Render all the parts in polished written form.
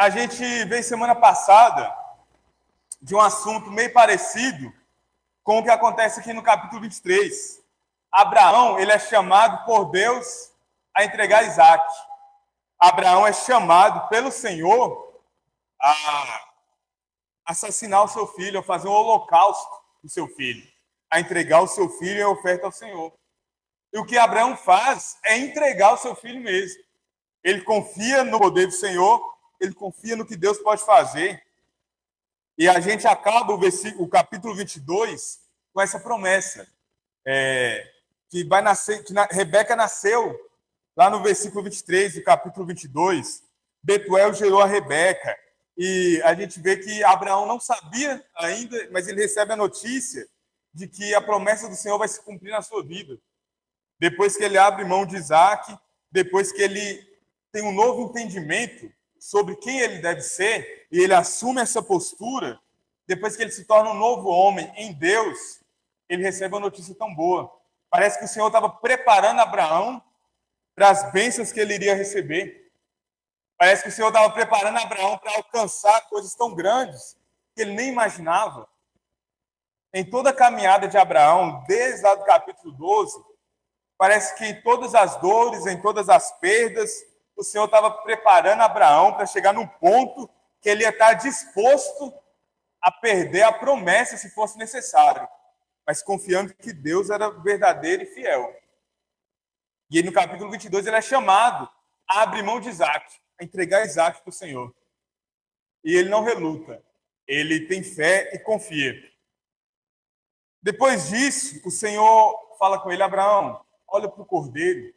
A gente veio semana passada de um assunto meio parecido com o que acontece aqui no capítulo 23. Abraão, ele é chamado por Deus a entregar Isaac. Abraão é chamado pelo Senhor a assassinar o seu filho, a fazer um holocausto do seu filho, a entregar o seu filho em oferta ao Senhor. E o que Abraão faz é entregar o seu filho mesmo. Ele confia no poder do Senhor, ele confia no que Deus pode fazer. E a gente acaba o capítulo 22 com essa promessa, que vai nascer, que Rebeca nasceu lá no versículo 23 do capítulo 22. Betuel gerou a Rebeca. E a gente vê que Abraão não sabia ainda, mas ele recebe a notícia de que a promessa do Senhor vai se cumprir na sua vida. Depois que ele abre mão de Isaac, depois que ele tem um novo entendimento sobre quem ele deve ser, e ele assume essa postura, depois que ele se torna um novo homem em Deus, ele recebe uma notícia tão boa. Parece que o Senhor estava preparando Abraão para as bênçãos que ele iria receber. Parece que o Senhor estava preparando Abraão para alcançar coisas tão grandes que ele nem imaginava. Em toda a caminhada de Abraão, desde lá do capítulo 12, parece que em todas as dores, em todas as perdas, o Senhor estava preparando Abraão para chegar num ponto que ele ia estar disposto a perder a promessa se fosse necessário, mas confiando que Deus era verdadeiro e fiel. E aí, no capítulo 22, ele é chamado a abrir mão de Isaac, a entregar Isaac para o Senhor. E ele não reluta, ele tem fé e confia. Depois disso, o Senhor fala com ele: Abraão, olha para o cordeiro.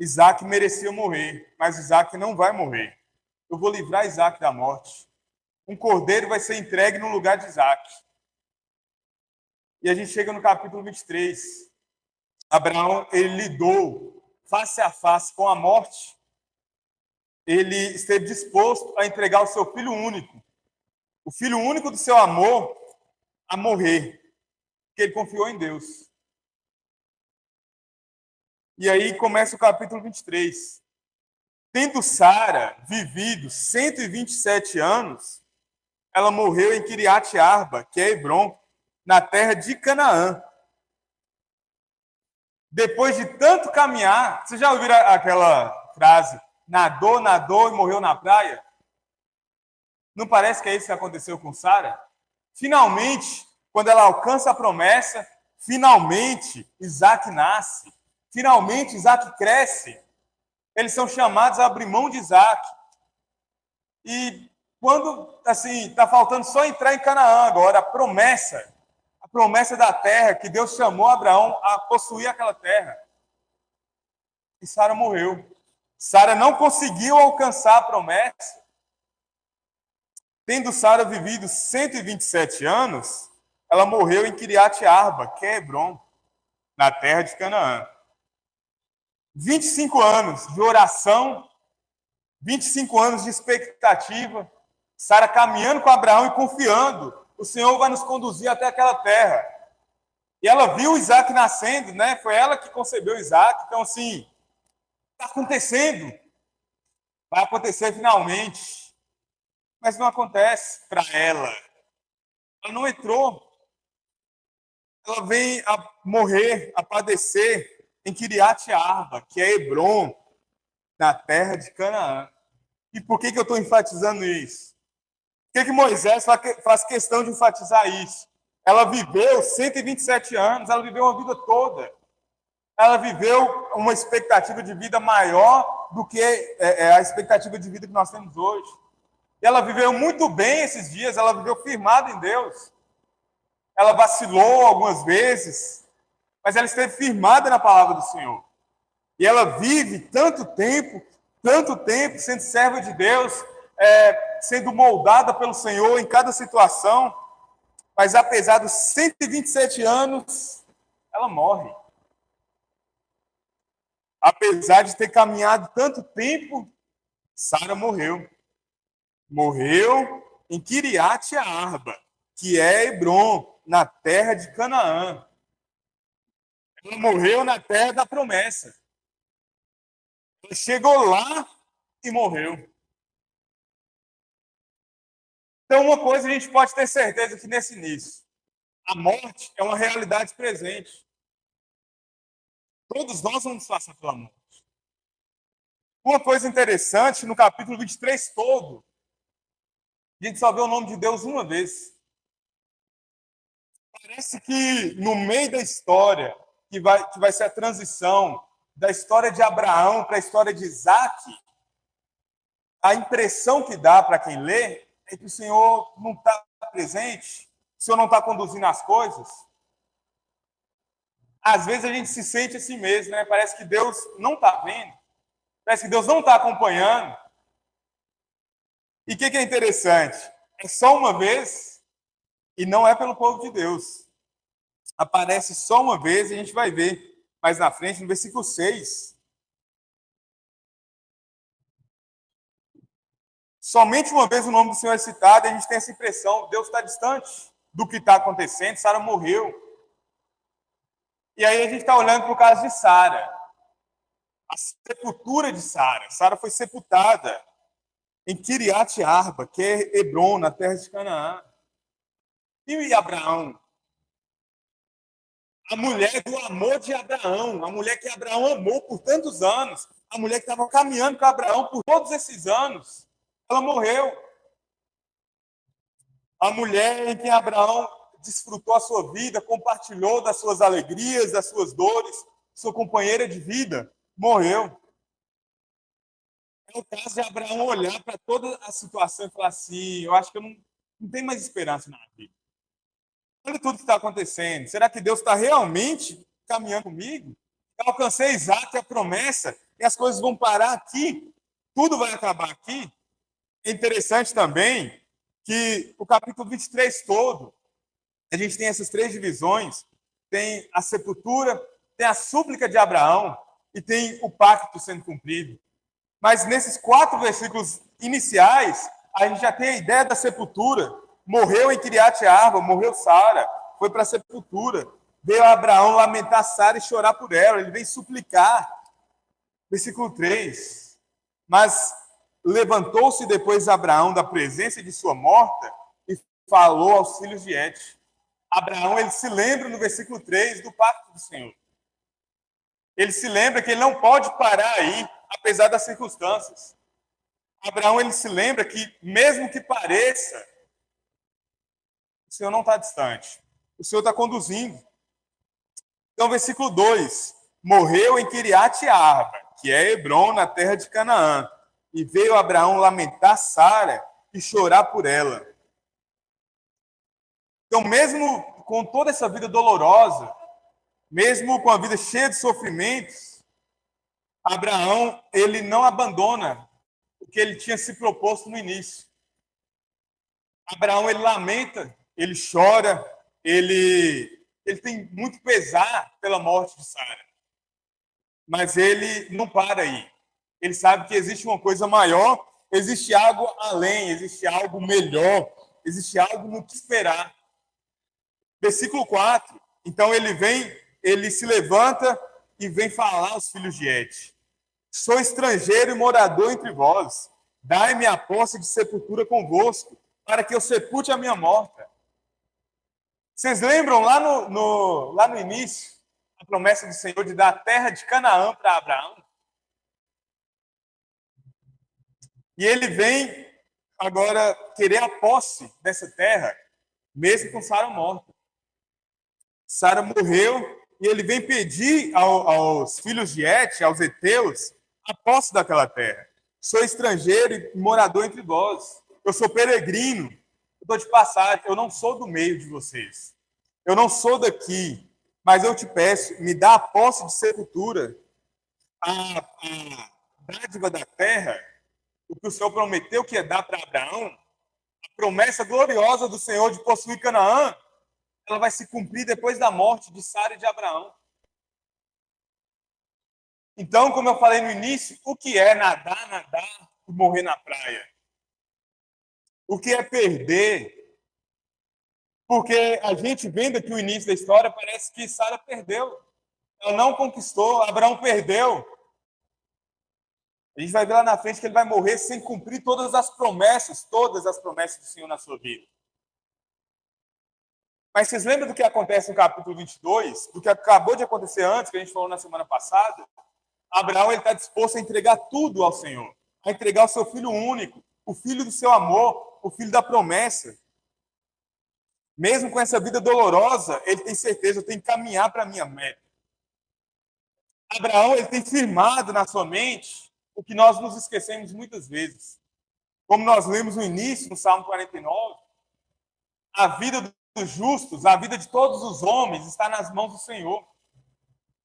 Isaac merecia morrer, mas Isaac não vai morrer. Eu vou livrar Isaac da morte. Um cordeiro vai ser entregue no lugar de Isaac. E a gente chega no capítulo 23. Abraão, ele lidou face a face com a morte. Ele esteve disposto a entregar o seu filho único, o filho único do seu amor, a morrer, porque ele confiou em Deus. E aí começa o capítulo 23. Tendo Sara vivido 127 anos, ela morreu em Kiriat Arba, que é Hebrom, na terra de Canaã. Depois de tanto caminhar, vocês já ouviram aquela frase, nadou, nadou e morreu na praia? Não parece que é isso que aconteceu com Sara? Finalmente, quando ela alcança a promessa, finalmente Isaac nasce. Finalmente, Isaac cresce. Eles são chamados a abrir mão de Isaac. E quando, assim, está faltando só entrar em Canaã agora, a promessa da terra, que Deus chamou Abraão a possuir aquela terra. E Sara morreu. Sara não conseguiu alcançar a promessa. Tendo Sara vivido 127 anos, ela morreu em Kiriat Arba, que é Hebrom, na terra de Canaã. 25 anos de oração, 25 anos de expectativa, Sara caminhando com Abraão e confiando, o Senhor vai nos conduzir até aquela terra. E ela viu Isaac nascendo, né? Foi ela que concebeu Isaac. Então, assim, está acontecendo. Vai acontecer finalmente. Mas não acontece para ela. Ela não entrou. Ela vem a morrer, a padecer em Kiriat Arba, que é Hebrom, na terra de Canaã. E por que eu estou enfatizando isso? Por que Moisés faz questão de enfatizar isso? Ela viveu 127 anos, ela viveu uma vida toda. Ela viveu uma expectativa de vida maior do que a expectativa de vida que nós temos hoje. E ela viveu muito bem esses dias, ela viveu firmada em Deus. Ela vacilou algumas vezes, mas ela esteve firmada na palavra do Senhor. E ela vive tanto tempo sendo serva de Deus, sendo moldada pelo Senhor em cada situação, mas apesar dos 127 anos, ela morre. Apesar de ter caminhado tanto tempo, Sara morreu. Morreu em Kiriat Arba, que é Hebrom, na terra de Canaã. Ela morreu na terra da promessa. Ela chegou lá e morreu. Então, uma coisa a gente pode ter certeza que nesse início, a morte é uma realidade presente. Todos nós vamos passar pela morte. Uma coisa interessante, no capítulo 23 todo, a gente só vê o nome de Deus uma vez. Parece que no meio da história, que vai ser a transição da história de Abraão para a história de Isaac, a impressão que dá para quem lê é que o Senhor não está presente, o Senhor não está conduzindo as coisas. Às vezes a gente se sente assim mesmo, né? Parece que Deus não está vendo, parece que Deus não está acompanhando. E o que é interessante? É só uma vez e não é pelo povo de Deus. Aparece só uma vez e a gente vai ver mais na frente, no versículo 6. Somente uma vez o nome do Senhor é citado e a gente tem essa impressão, Deus está distante do que está acontecendo, Sara morreu. E aí a gente está olhando para o caso de Sara, a sepultura de Sara. Sara foi sepultada em Kiriat Arba, que é Hebron, na terra de Canaã. E Abraão? A mulher do amor de Abraão, a mulher que Abraão amou por tantos anos, a mulher que estava caminhando com Abraão por todos esses anos, ela morreu. A mulher em que Abraão desfrutou a sua vida, compartilhou das suas alegrias, das suas dores, sua companheira de vida, morreu. É o caso de Abraão olhar para toda a situação e falar assim, eu acho que eu não tenho mais esperança na vida. Olha tudo que está acontecendo. Será que Deus está realmente caminhando comigo? Eu alcancei Isaac, a promessa, e as coisas vão parar aqui? Tudo vai acabar aqui? É interessante também que o capítulo 23 todo, a gente tem essas três divisões, tem a sepultura, tem a súplica de Abraão e tem o pacto sendo cumprido. Mas nesses 4 versículos iniciais, a gente já tem a ideia da sepultura. Morreu em Kiriat Arba, morreu Sara, foi para a sepultura. Veio Abraão lamentar Sara e chorar por ela, ele vem suplicar. Versículo 3. Mas levantou-se depois Abraão da presença de sua morta e falou aos filhos de Et. Abraão, ele se lembra no versículo 3 do pacto do Senhor. Ele se lembra que ele não pode parar aí, apesar das circunstâncias. Abraão, ele se lembra que, mesmo que pareça, o Senhor não está distante. O Senhor está conduzindo. Então, versículo 2. Morreu em Kiriat Arba, que é Hebron, na terra de Canaã. E veio Abraão lamentar Sara e chorar por ela. Então, mesmo com toda essa vida dolorosa, mesmo com a vida cheia de sofrimentos, Abraão, ele não abandona o que ele tinha se proposto no início. Abraão, ele lamenta, ele chora, ele tem muito pesar pela morte de Sara. Mas ele não para aí. Ele sabe que existe uma coisa maior, existe algo além, existe algo melhor, existe algo no que esperar. Versículo 4. Então ele se levanta e vem falar aos filhos de Et. Sou estrangeiro e morador entre vós. Dai-me a posse de sepultura convosco, para que eu sepulte a minha morta. Vocês lembram lá no início, a promessa do Senhor de dar a terra de Canaã para Abraão? E ele vem agora querer a posse dessa terra, mesmo com Sara morta. Sara morreu e ele vem pedir aos filhos de Et, aos heteus, a posse daquela terra. Sou estrangeiro e morador entre vós. Eu sou peregrino. Eu estou de passagem. Eu não sou do meio de vocês. Eu não sou daqui. Mas eu te peço, me dá a posse de sepultura, a dádiva da terra, o que o Senhor prometeu que ia dar para Abraão, a promessa gloriosa do Senhor de possuir Canaã, ela vai se cumprir depois da morte de Sara e de Abraão. Então, como eu falei no início, o que é nadar e morrer na praia? O que é perder? Porque a gente vendo aqui o início da história, parece que Sara perdeu. Ela não conquistou, Abraão perdeu. A gente vai ver lá na frente que ele vai morrer sem cumprir todas as promessas do Senhor na sua vida. Mas vocês lembram do que acontece no capítulo 22? Do que acabou de acontecer antes, que a gente falou na semana passada? Abraão está disposto a entregar tudo ao Senhor. A entregar o seu filho único, o filho do seu amor, o filho da promessa. Mesmo com essa vida dolorosa, ele tem certeza, eu tenho que caminhar para a minha meta. Abraão, ele tem firmado na sua mente o que nós nos esquecemos muitas vezes. Como nós lemos no início, no Salmo 49, a vida dos justos, a vida de todos os homens está nas mãos do Senhor.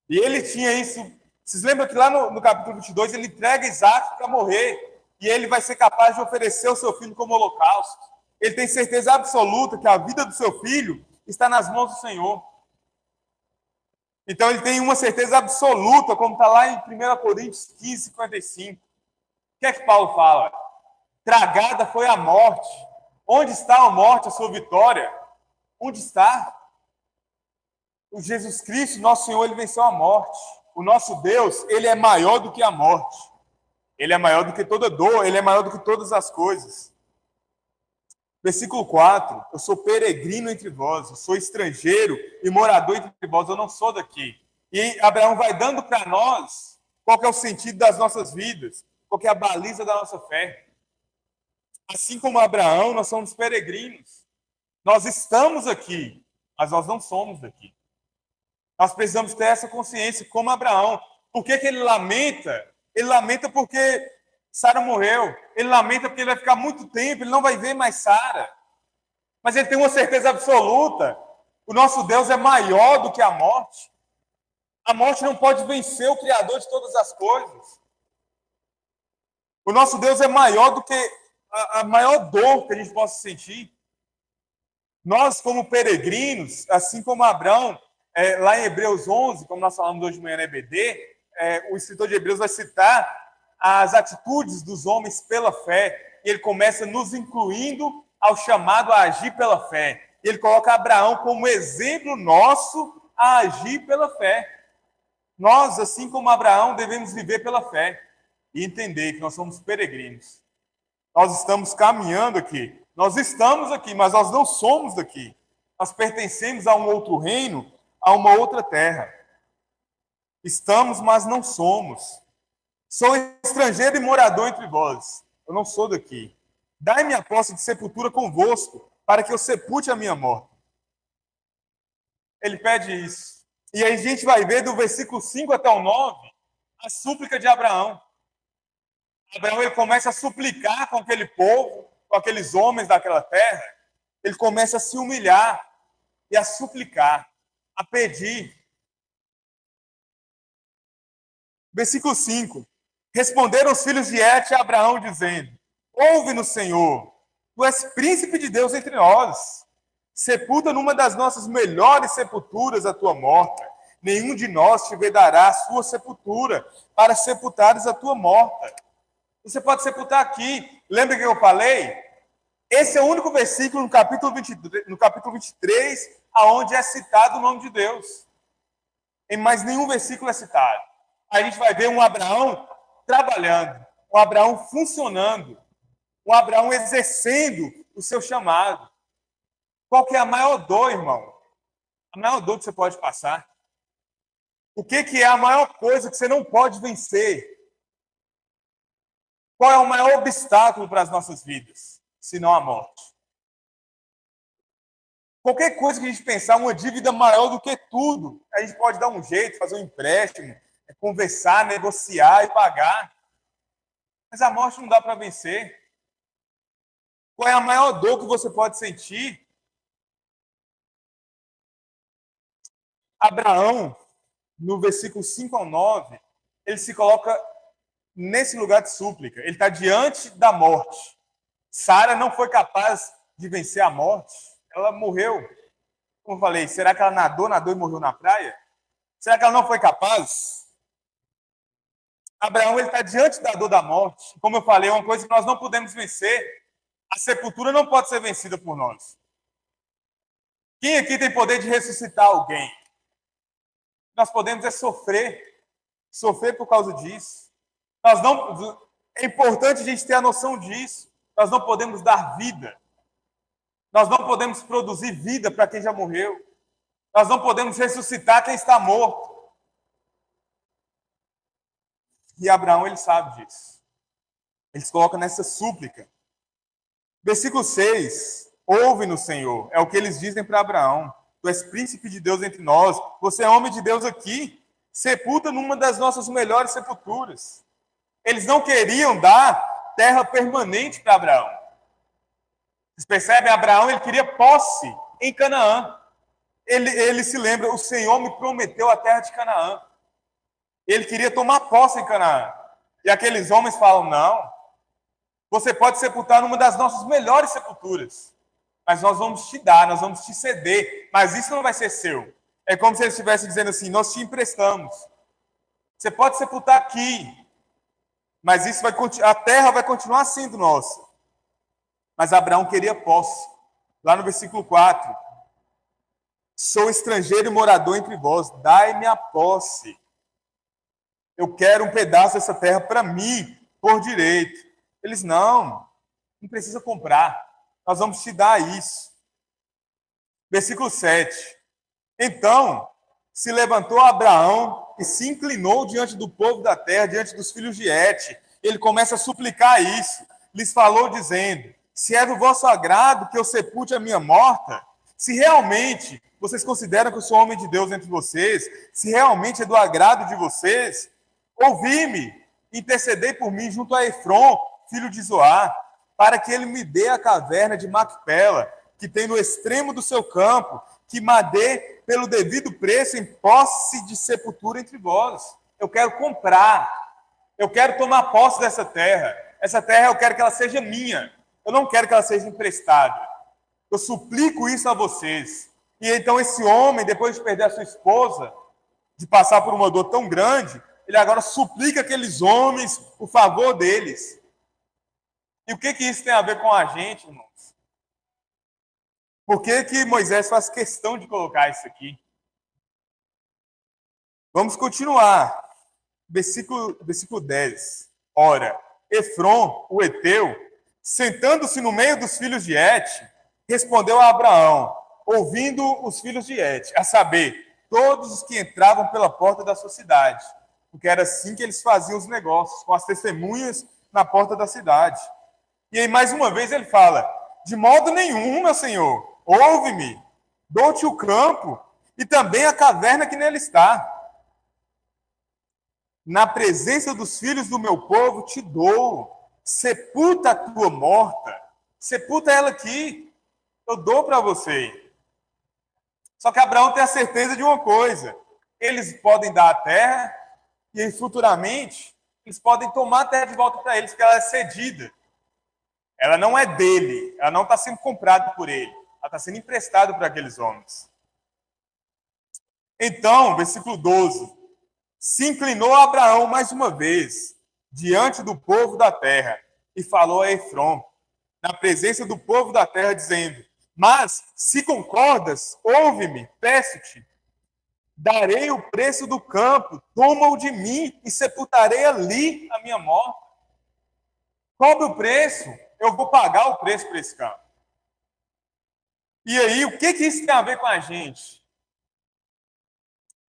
E ele tinha isso. Vocês lembram que lá no capítulo 22, ele entrega Isaac para morrer, e ele vai ser capaz de oferecer o seu filho como holocausto. Ele tem certeza absoluta que a vida do seu filho está nas mãos do Senhor. Então ele tem uma certeza absoluta, como está lá em 1 Coríntios 15, 55. O que é que Paulo fala? Tragada foi a morte. Onde está a morte, a sua vitória? Onde está? O Jesus Cristo, nosso Senhor, ele venceu a morte. O nosso Deus, ele é maior do que a morte. Ele é maior do que toda dor, ele é maior do que todas as coisas. Versículo 4, eu sou peregrino entre vós, eu sou estrangeiro e morador entre vós, eu não sou daqui. E Abraão vai dando para nós qual que é o sentido das nossas vidas, qual que é a baliza da nossa fé. Assim como Abraão, nós somos peregrinos. Nós estamos aqui, mas nós não somos daqui. Nós precisamos ter essa consciência, como Abraão. Por que que ele lamenta? Ele lamenta porque Sara morreu. Ele lamenta porque ele vai ficar muito tempo, ele não vai ver mais Sara. Mas ele tem uma certeza absoluta. O nosso Deus é maior do que a morte. A morte não pode vencer o Criador de todas as coisas. O nosso Deus é maior do que a maior dor que a gente possa sentir. Nós, como peregrinos, assim como Abraão, lá em Hebreus 11, como nós falamos hoje de manhã na EBD, o escritor de Hebreus vai citar as atitudes dos homens pela fé. E ele começa nos incluindo ao chamado a agir pela fé. Ele coloca Abraão como exemplo nosso a agir pela fé. Nós, assim como Abraão, devemos viver pela fé e entender que nós somos peregrinos. Nós estamos caminhando aqui. Nós estamos aqui, mas nós não somos daqui. Nós pertencemos a um outro reino, a uma outra terra. Estamos, mas não somos. Sou estrangeiro e morador entre vós. Eu não sou daqui. Dai-me a posse de sepultura convosco, para que eu sepulte a minha morte. Ele pede isso. E aí a gente vai ver do versículo 5 até o 9, a súplica de Abraão. Abraão, ele começa a suplicar com aquele povo, com aqueles homens daquela terra. Ele começa a se humilhar e a suplicar, a pedir. Versículo 5. Responderam os filhos de Et a Abraão, dizendo: ouve-nos, Senhor, tu és príncipe de Deus entre nós. Sepulta numa das nossas melhores sepulturas a tua morta. Nenhum de nós te vedará a sua sepultura, para sepultares a tua morta. Você pode sepultar aqui. Lembra que eu falei? Esse é o único versículo no capítulo 23, aonde é citado o nome de Deus. Em mais nenhum versículo é citado. A gente vai ver um Abraão trabalhando, um Abraão funcionando, um Abraão exercendo o seu chamado. Qual que é a maior dor, irmão? A maior dor que você pode passar? O que é a maior coisa que você não pode vencer? Qual é o maior obstáculo para as nossas vidas, se não a morte? Qualquer coisa que a gente pensar, uma dívida maior do que tudo, a gente pode dar um jeito, fazer um empréstimo, conversar, negociar e pagar. Mas a morte não dá para vencer. Qual é a maior dor que você pode sentir? Abraão, no versículo 5 ao 9, ele se coloca nesse lugar de súplica. Ele está diante da morte. Sara não foi capaz de vencer a morte. Ela morreu. Como eu falei, será que ela nadou e morreu na praia? Será que ela não foi capaz? Abraão, ele está diante da dor da morte. Como eu falei, é uma coisa que nós não podemos vencer. A sepultura não pode ser vencida por nós. Quem aqui tem poder de ressuscitar alguém? Nós podemos é sofrer por causa disso. Nós não, é importante a gente ter a noção disso. Nós não podemos dar vida. Nós não podemos produzir vida para quem já morreu. Nós não podemos ressuscitar quem está morto. E Abraão, ele sabe disso. Ele se coloca nessa súplica. Versículo 6. Ouve-nos, Senhor. É o que eles dizem para Abraão. Tu és príncipe de Deus entre nós. Você é homem de Deus aqui. Sepulta numa das nossas melhores sepulturas. Eles não queriam dar terra permanente para Abraão. Vocês percebem? Abraão, ele queria posse em Canaã. Ele se lembra, o Senhor me prometeu a terra de Canaã. Ele queria tomar posse em Canaã. E aqueles homens falam, não, você pode sepultar numa das nossas melhores sepulturas. Mas nós vamos te dar, nós vamos te ceder. Mas isso não vai ser seu. É como se eles estivessem dizendo assim, nós te emprestamos. Você pode sepultar aqui. Mas isso a terra vai continuar sendo nossa. Mas Abraão queria posse. Lá no versículo 4. Sou estrangeiro e morador entre vós. Dai-me a posse. Eu quero um pedaço dessa terra para mim, por direito. Eles, não precisa comprar. Nós vamos te dar isso. Versículo 7. Então, se levantou Abraão e se inclinou diante do povo da terra, diante dos filhos de Et. Ele começa a suplicar isso. Lhes falou dizendo, se é do vosso agrado que eu sepulte a minha morta, se realmente vocês consideram que eu sou homem de Deus entre vocês, se realmente é do agrado de vocês, ouvi-me, intercedei por mim junto a Efron, filho de Zoar, para que ele me dê a caverna de Macpela, que tem no extremo do seu campo, que me dê pelo devido preço em posse de sepultura entre vós. Eu quero comprar, eu quero tomar posse dessa terra. Essa terra eu quero que ela seja minha, eu não quero que ela seja emprestada. Eu suplico isso a vocês. E então esse homem, depois de perder a sua esposa, de passar por uma dor tão grande, ele agora suplica aqueles homens o favor deles. E o que isso tem a ver com a gente, irmãos? Por que Moisés faz questão de colocar isso aqui? Vamos continuar. Versículo 10. Ora, Efron, o heteu, sentando-se no meio dos filhos de Et, respondeu a Abraão, ouvindo os filhos de Et, a saber, todos os que entravam pela porta da sua cidade, porque era assim que eles faziam os negócios, com as testemunhas na porta da cidade. E aí, mais uma vez, ele fala, de modo nenhum, meu senhor, ouve-me, dou-te o campo e também a caverna que nele está. Na presença dos filhos do meu povo te dou, sepulta a tua morta, sepulta ela aqui, eu dou para você. Só que Abraão tem a certeza de uma coisa, eles podem dar a terra e futuramente eles podem tomar a terra de volta para eles, porque ela é cedida. Ela não é dele, ela não está sendo comprada por ele, ela está sendo emprestada para aqueles homens. Então, versículo 12, se inclinou Abraão mais uma vez diante do povo da terra e falou a Efron, na presença do povo da terra, dizendo, mas se concordas, ouve-me, peço-te, darei o preço do campo, toma-o de mim e sepultarei ali a minha morte. Cobre o preço, eu vou pagar o preço por esse campo. E aí, o que isso tem a ver com a gente?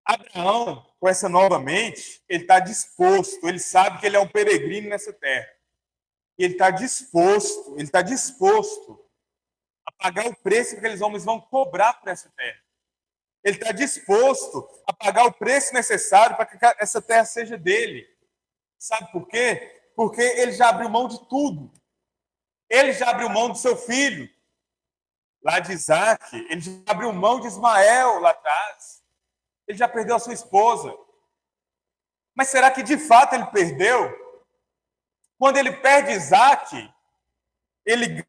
Abraão, com essa nova mente, ele está disposto, ele sabe que ele é um peregrino nessa terra. E ele está disposto a pagar o preço que aqueles homens vão cobrar por essa terra. Ele está disposto a pagar o preço necessário para que essa terra seja dele. Sabe por quê? Porque ele já abriu mão de tudo. Ele já abriu mão do seu filho, lá de Isaac. Ele já abriu mão de Ismael, lá atrás. Ele já perdeu a sua esposa. Mas será que de fato ele perdeu? Quando ele perde Isaac, ele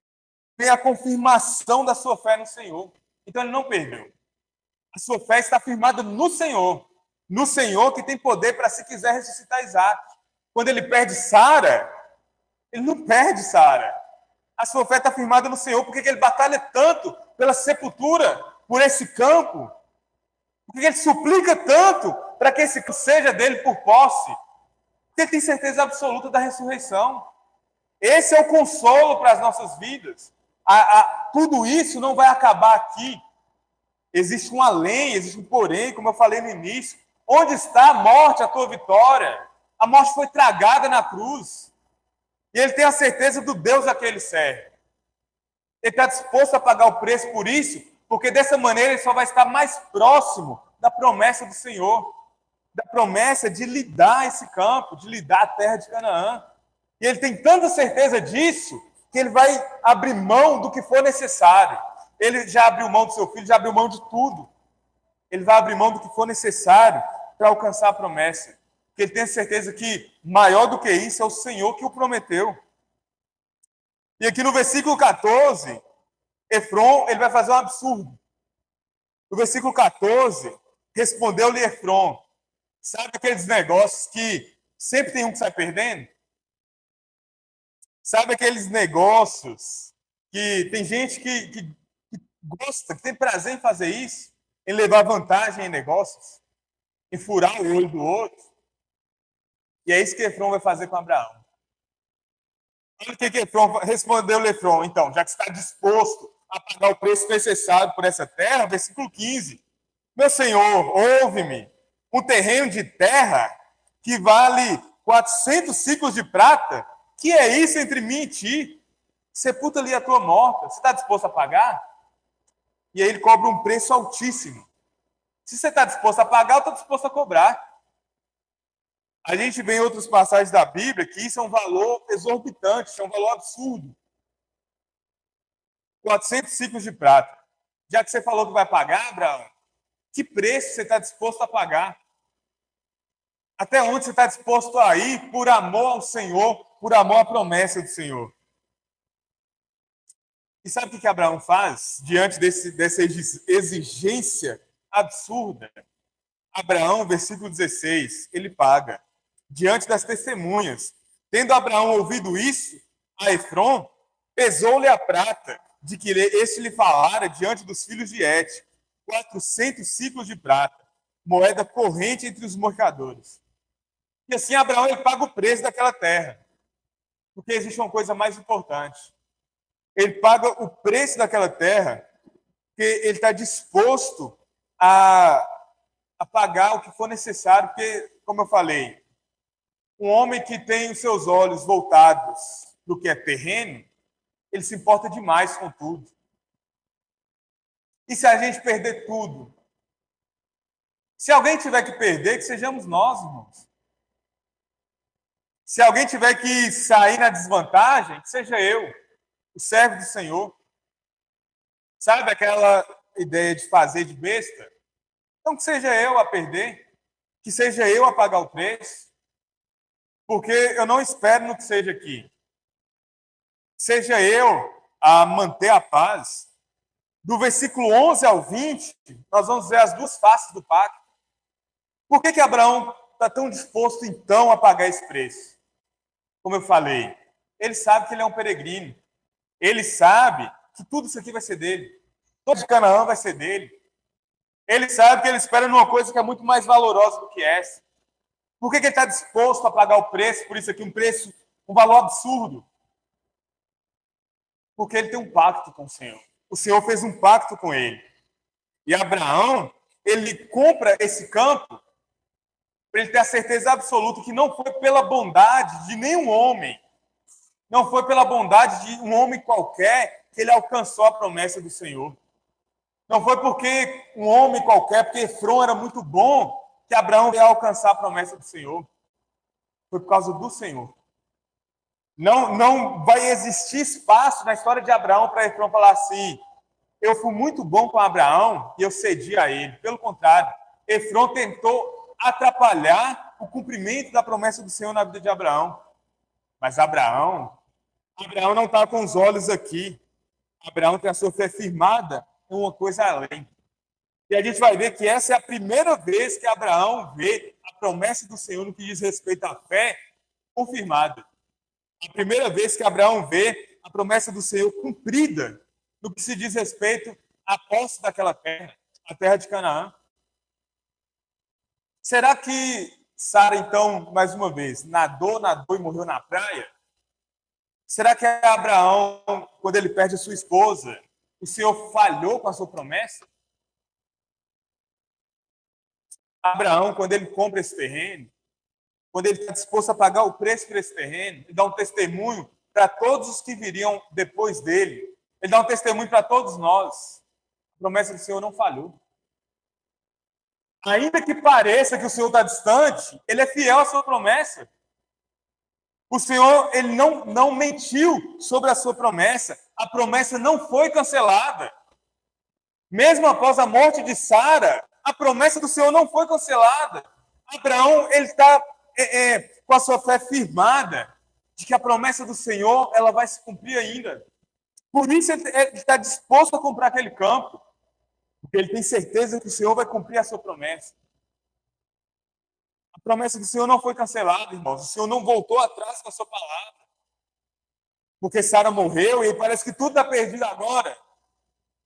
ganha a confirmação da sua fé no Senhor. Então ele não perdeu. A sua fé está firmada no Senhor. No Senhor que tem poder para, se quiser, ressuscitar Isaac. Quando ele perde Sara, ele não perde Sara. A sua fé está firmada no Senhor. Por que ele batalha tanto pela sepultura, por esse campo? Por que ele suplica tanto para que esse campo seja dele por posse? Porque ele tem certeza absoluta da ressurreição. Esse é o consolo para as nossas vidas. Tudo isso não vai acabar aqui. Existe um além, existe um porém, como eu falei no início. Onde está a morte, a tua vitória? A morte foi tragada na cruz. E ele tem a certeza do Deus a que ele serve. Ele está disposto a pagar o preço por isso, porque dessa maneira ele só vai estar mais próximo da promessa do Senhor, da promessa de lhe dar esse campo, de lhe dar a terra de Canaã. E ele tem tanta certeza disso, que ele vai abrir mão do que for necessário. Ele já abriu mão do seu filho, já abriu mão de tudo. Ele vai abrir mão do que for necessário para alcançar a promessa. Porque ele tem certeza que maior do que isso é o Senhor que o prometeu. E aqui no versículo 14, Efron, ele vai fazer um absurdo. No versículo 14, respondeu-lhe Efron. Sabe aqueles negócios que sempre tem um que sai perdendo? Sabe aqueles negócios que tem gente que gosta, que tem prazer em fazer isso? Em levar vantagem em negócios? Em furar o olho do outro? E é isso que Efron vai fazer com Abraão. Olha o que Efron respondeu a Efron. Então, já que está disposto a pagar o preço necessário por essa terra, versículo 15. Meu senhor, ouve-me. Um terreno de terra que vale 400 ciclos de prata, que é isso entre mim e ti? Sepulta ali a tua morta. Você está disposto a pagar? E aí ele cobra um preço altíssimo. Se você está disposto a pagar, eu estou disposto a cobrar. A gente vê em outras passagens da Bíblia que isso é um valor exorbitante, isso é um valor absurdo. 400 ciclos de prata. Já que você falou que vai pagar, Abraão, que preço você está disposto a pagar? Até onde você está disposto a ir por amor ao Senhor, por amor à promessa do Senhor? E sabe o que Abraão faz diante dessa exigência absurda? Abraão, versículo 16, ele paga. Diante das testemunhas. Tendo Abraão ouvido isso, a Efron, pesou-lhe a prata, de que este lhe falara diante dos filhos de Et, 400 ciclos de prata, moeda corrente entre os mercadores. E assim Abraão ele paga o preço daquela terra. Porque existe uma coisa mais importante. Ele paga o preço daquela terra, porque ele está disposto a pagar o que for necessário, porque, como eu falei, um homem que tem os seus olhos voltados para o que é terreno, ele se importa demais com tudo. E se a gente perder tudo? Se alguém tiver que perder, que sejamos nós, irmãos. Se alguém tiver que sair na desvantagem, que seja eu, o servo do Senhor. Sabe aquela ideia de fazer de besta? Então que seja eu a perder, que seja eu a pagar o preço. Porque eu não espero no que seja aqui. Seja eu a manter a paz. Do versículo 11 ao 20, nós vamos ver as duas faces do pacto. Por que Abraão está tão disposto, então, a pagar esse preço? Como eu falei, ele sabe que ele é um peregrino. Ele sabe que tudo isso aqui vai ser dele. Todo de Canaã vai ser dele. Ele sabe que ele espera numa coisa que é muito mais valorosa do que essa. Por que ele está disposto a pagar o preço por isso aqui? Um valor absurdo. Porque ele tem um pacto com o Senhor. O Senhor fez um pacto com ele. E Abraão, ele compra esse campo para ele ter a certeza absoluta que não foi pela bondade de nenhum homem, não foi pela bondade de um homem qualquer que ele alcançou a promessa do Senhor. Não foi porque um homem qualquer, porque Efron era muito bom, que Abraão ia alcançar a promessa do Senhor. Foi por causa do Senhor. Não vai existir espaço na história de Abraão para Efron falar assim: eu fui muito bom com Abraão e eu cedi a ele. Pelo contrário, Efron tentou atrapalhar o cumprimento da promessa do Senhor na vida de Abraão. Mas Abraão não está com os olhos aqui. Abraão tem a sua fé firmada em uma coisa além. E a gente vai ver que essa é a primeira vez que Abraão vê a promessa do Senhor no que diz respeito à fé confirmada. A primeira vez que Abraão vê a promessa do Senhor cumprida no que se diz respeito à posse daquela terra, a terra de Canaã. Será que Sara, então, mais uma vez, nadou e morreu na praia? Será que Abraão, quando ele perde a sua esposa, o Senhor falhou com a sua promessa? Abraão, quando ele compra esse terreno, quando ele está disposto a pagar o preço por esse terreno, ele dá um testemunho para todos os que viriam depois dele. Ele dá um testemunho para todos nós. A promessa do Senhor não falhou. Ainda que pareça que o Senhor está distante, ele é fiel à sua promessa. O Senhor, ele não mentiu sobre a sua promessa. A promessa não foi cancelada. Mesmo após a morte de Sara, a promessa do Senhor não foi cancelada. Abraão, ele está com a sua fé firmada de que a promessa do Senhor ela vai se cumprir ainda. Por isso ele está disposto a comprar aquele campo, porque ele tem certeza que o Senhor vai cumprir a sua promessa. A promessa do Senhor não foi cancelada, irmãos. O Senhor não voltou atrás com a sua palavra. Porque Sara morreu e parece que tudo está perdido agora.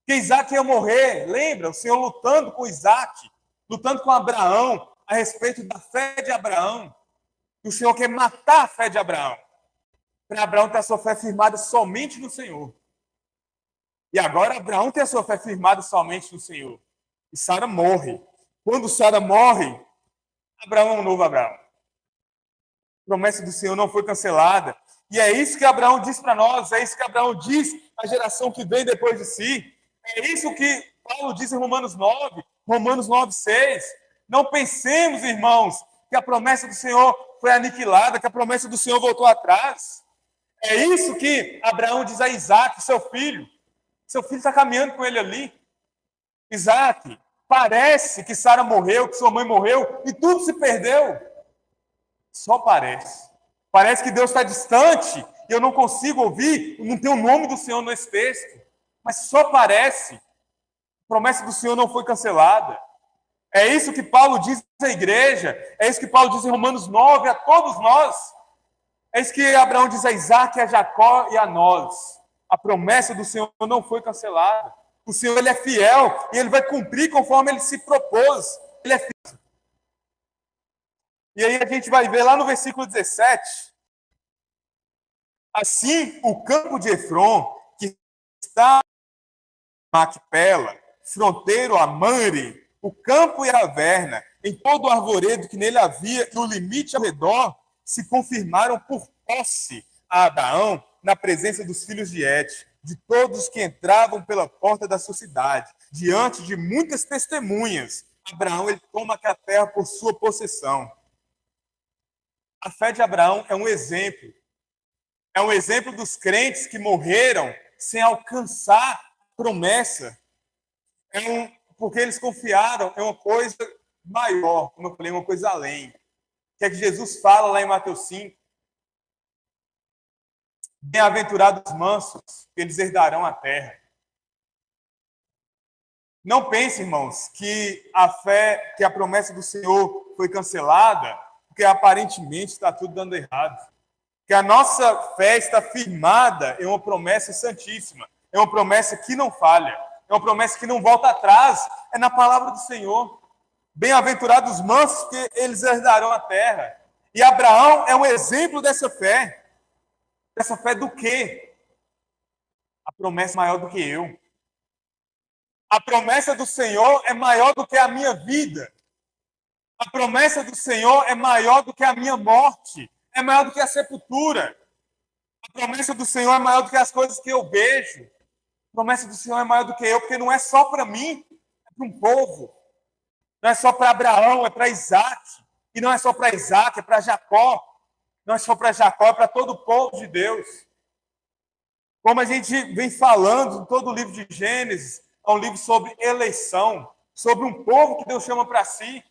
Que Isaac ia morrer. Lembra? O Senhor lutando com Isaac, lutando com Abraão, a respeito da fé de Abraão. E o Senhor quer matar a fé de Abraão. Para Abraão ter a sua fé firmada somente no Senhor. E agora Abraão tem a sua fé firmada somente no Senhor. E Sara morre. Quando Sara morre, Abraão é um novo Abraão. A promessa do Senhor não foi cancelada. E é isso que Abraão diz para nós, é isso que Abraão diz à geração que vem depois de si. É isso que Paulo diz em Romanos 9, Romanos 9, 6. Não pensemos, irmãos, que a promessa do Senhor foi aniquilada, que a promessa do Senhor voltou atrás. É isso que Abraão diz a Isaac, seu filho. Seu filho está caminhando com ele ali. Isaac, parece que Sara morreu, que sua mãe morreu, e tudo se perdeu. Só parece. Parece que Deus está distante e eu não consigo ouvir, não tem o nome do Senhor nesse texto. Mas só parece. A promessa do Senhor não foi cancelada. É isso que Paulo diz à igreja, é isso que Paulo diz em Romanos 9 a todos nós. É isso que Abraão diz a Isaac, a Jacó e a nós. A promessa do Senhor não foi cancelada. O Senhor ele é fiel e ele vai cumprir conforme ele se propôs. Ele é fiel. E aí a gente vai ver lá no versículo 17. Assim, o campo de Efron, que está em Macpela, fronteiro a Mamre, o campo e a caverna, em todo o arvoredo que nele havia e o limite ao redor, se confirmaram por posse a Abraão na presença dos filhos de Et, de todos que entravam pela porta da sua cidade, diante de muitas testemunhas. Abraão ele toma aquela terra por sua possessão. A fé de Abraão é um exemplo. É um exemplo dos crentes que morreram sem alcançar a promessa. Porque eles confiaram em uma coisa maior, como eu falei, uma coisa além. Que é que Jesus fala lá em Mateus 5. Bem-aventurados os mansos, que eles herdarão a terra. Não pense, irmãos, que a promessa do Senhor foi cancelada, porque aparentemente está tudo dando errado. Que a nossa fé está firmada em uma promessa santíssima, é uma promessa que não falha, é uma promessa que não volta atrás, é na palavra do Senhor. Bem-aventurados os mansos, que eles herdarão a terra. E Abraão é um exemplo dessa fé. Dessa fé do quê? A promessa é maior do que eu. A promessa do Senhor é maior do que a minha vida. A promessa do Senhor é maior do que a minha morte. É maior do que a sepultura. A promessa do Senhor é maior do que as coisas que eu vejo. A promessa do Senhor é maior do que eu, porque não é só para mim, é para um povo. Não é só para Abraão, é para Isaac. E não é só para Isaac, é para Jacó. Não é só para Jacó, é para todo o povo de Deus. Como a gente vem falando em todo o livro de Gênesis, é um livro sobre eleição, sobre um povo que Deus chama para si.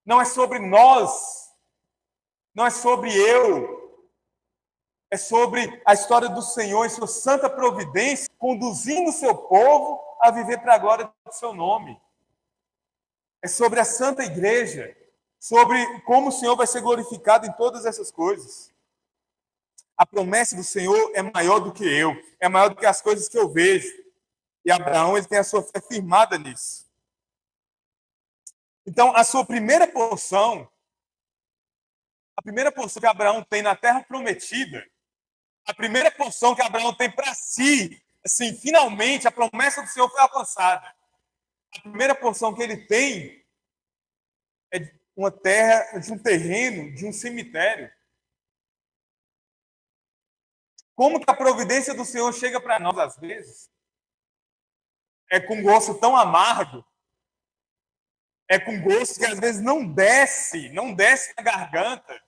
Não é sobre nós, não é sobre eu. É sobre a história do Senhor e sua santa providência, conduzindo o seu povo a viver para a glória do seu nome. É sobre a santa igreja, sobre como o Senhor vai ser glorificado em todas essas coisas. A promessa do Senhor é maior do que eu, é maior do que as coisas que eu vejo. E Abraão ele tem a sua fé firmada nisso. Então, a sua primeira porção A primeira porção que Abraão tem na terra prometida, a primeira porção que Abraão tem para si, assim, finalmente a promessa do Senhor foi alcançada. A primeira porção que ele tem é de uma terra, de um terreno, de um cemitério. Como que a providência do Senhor chega para nós às vezes? É com gosto tão amargo, é com gosto que às vezes não desce na garganta.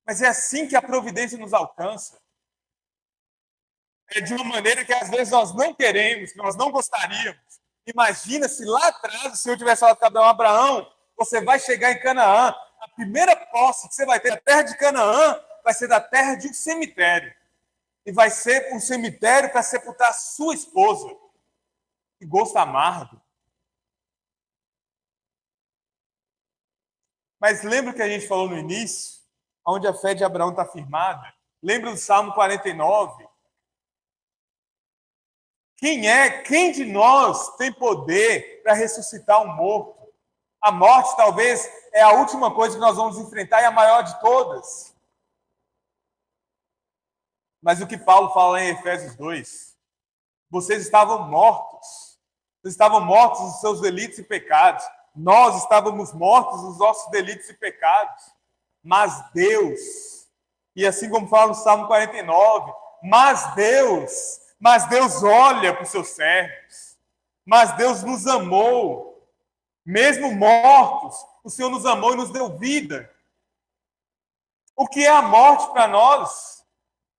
Mas é assim que a providência nos alcança. É de uma maneira que às vezes nós não queremos, que nós não gostaríamos. Imagina se lá atrás o Senhor tivesse falado para Abraão, você vai chegar em Canaã, a primeira posse que você vai ter da terra de Canaã vai ser da terra de um cemitério. E vai ser um cemitério para sepultar sua esposa. Que gosto amargo. Mas lembra que a gente falou no início, onde a fé de Abraão está firmada? Lembra do Salmo 49? Quem de nós tem poder para ressuscitar um morto? A morte talvez é a última coisa que nós vamos enfrentar e a maior de todas. Mas o que Paulo fala em Efésios 2, vocês estavam mortos. Vocês estavam mortos nos seus delitos e pecados. Nós estávamos mortos nos nossos delitos e pecados. Mas Deus, e assim como fala no Salmo 49, mas Deus olha para os seus servos. Mas Deus nos amou. Mesmo mortos, o Senhor nos amou e nos deu vida. O que é a morte para nós?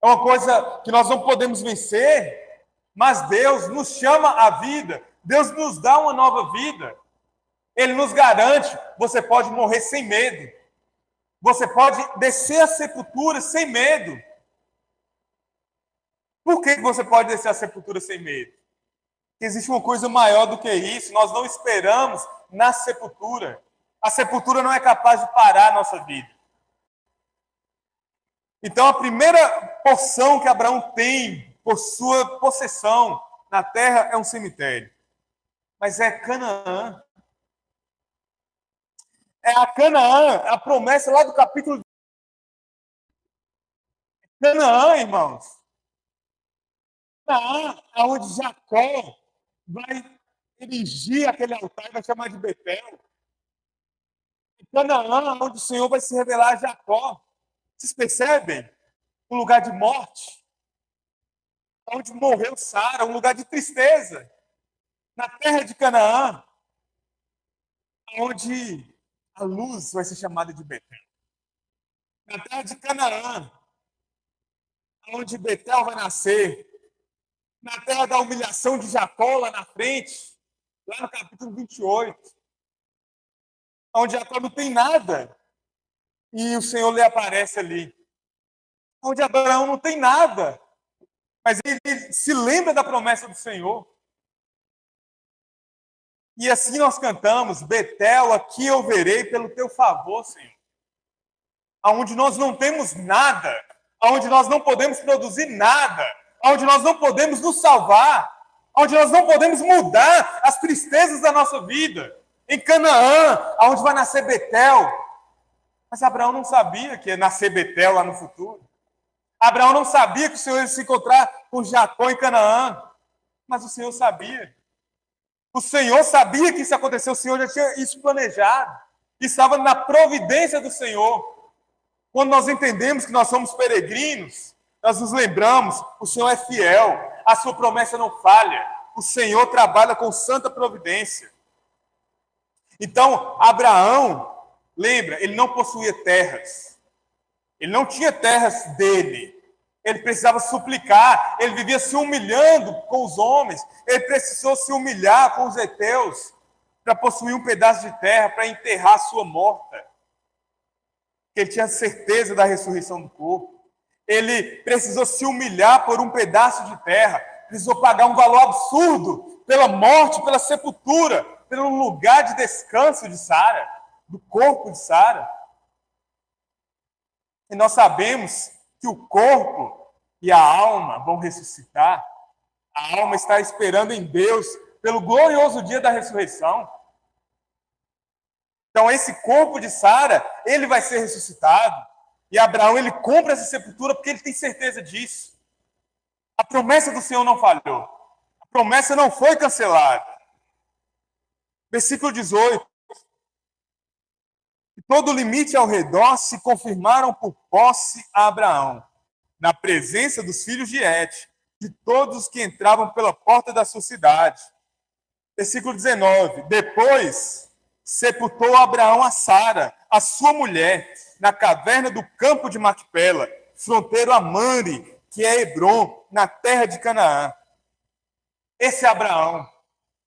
É uma coisa que nós não podemos vencer, mas Deus nos chama à vida. Deus nos dá uma nova vida. Ele nos garante, você pode morrer sem medo. Você pode descer à sepultura sem medo. Por que você pode descer à sepultura sem medo? Porque existe uma coisa maior do que isso. Nós não esperamos na sepultura. A sepultura não é capaz de parar a nossa vida. Então, a primeira porção que Abraão tem por sua possessão na terra é um cemitério. Mas é Canaã. É a Canaã, a promessa lá do capítulo. Canaã, irmãos. Canaã, onde Jacó vai erigir aquele altar e vai chamar de Betel. Canaã, onde o Senhor vai se revelar a Jacó. Vocês percebem? Um lugar de morte. Onde morreu Sara, um lugar de tristeza. Na terra de Canaã, onde a luz vai ser chamada de Betel. Na terra de Canaã, onde Betel vai nascer. Na terra da humilhação de Jacó, lá na frente, lá no capítulo 28, onde Jacó não tem nada, e o Senhor lhe aparece ali. Onde Abraão não tem nada, mas ele se lembra da promessa do Senhor. E assim nós cantamos, Betel, aqui eu verei pelo teu favor, Senhor. Aonde nós não temos nada, aonde nós não podemos produzir nada, onde nós não podemos nos salvar, onde nós não podemos mudar as tristezas da nossa vida. Em Canaã, onde vai nascer Betel. Mas Abraão não sabia que ia nascer Betel lá no futuro. Abraão não sabia que o Senhor ia se encontrar com Jacó em Canaã. Mas o Senhor sabia. O Senhor sabia que isso ia acontecer, o Senhor já tinha isso planejado. Estava na providência do Senhor. Quando nós entendemos que nós somos peregrinos, nós nos lembramos, o Senhor é fiel, a sua promessa não falha, o Senhor trabalha com santa providência. Então, Abraão, lembra, ele não possuía terras, ele não tinha terras dele, ele precisava suplicar, ele vivia se humilhando com os homens, ele precisou se humilhar com os heteus para possuir um pedaço de terra, para enterrar a sua morta. Ele tinha certeza da ressurreição do corpo. Ele precisou se humilhar por um pedaço de terra, precisou pagar um valor absurdo pela morte, pela sepultura, pelo lugar de descanso de Sara, do corpo de Sara. E nós sabemos que o corpo e a alma vão ressuscitar. A alma está esperando em Deus pelo glorioso dia da ressurreição. Então, esse corpo de Sara, ele vai ser ressuscitado. E Abraão, ele compra essa sepultura porque ele tem certeza disso. A promessa do Senhor não falhou. A promessa não foi cancelada. Versículo 18. Todo o limite ao redor se confirmaram por posse a Abraão, na presença dos filhos de Et, de todos os que entravam pela porta da sua cidade. Versículo 19. Depois sepultou Abraão a Sara, a sua mulher, na caverna do campo de Macpela, fronteiro a Mamre, que é Hebrom, na terra de Canaã. Esse é Abraão,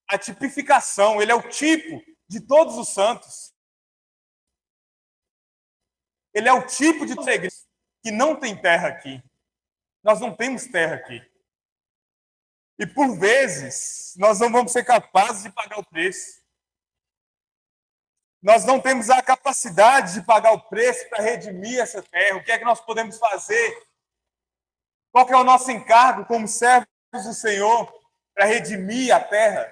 a tipificação, ele é o tipo de todos os santos. Ele é o tipo de igreja que não tem terra aqui. Nós não temos terra aqui. E por vezes, nós não vamos ser capazes de pagar o preço. Nós não temos a capacidade de pagar o preço para redimir essa terra. O que é que nós podemos fazer? Qual que é o nosso encargo como servos do Senhor para redimir a terra?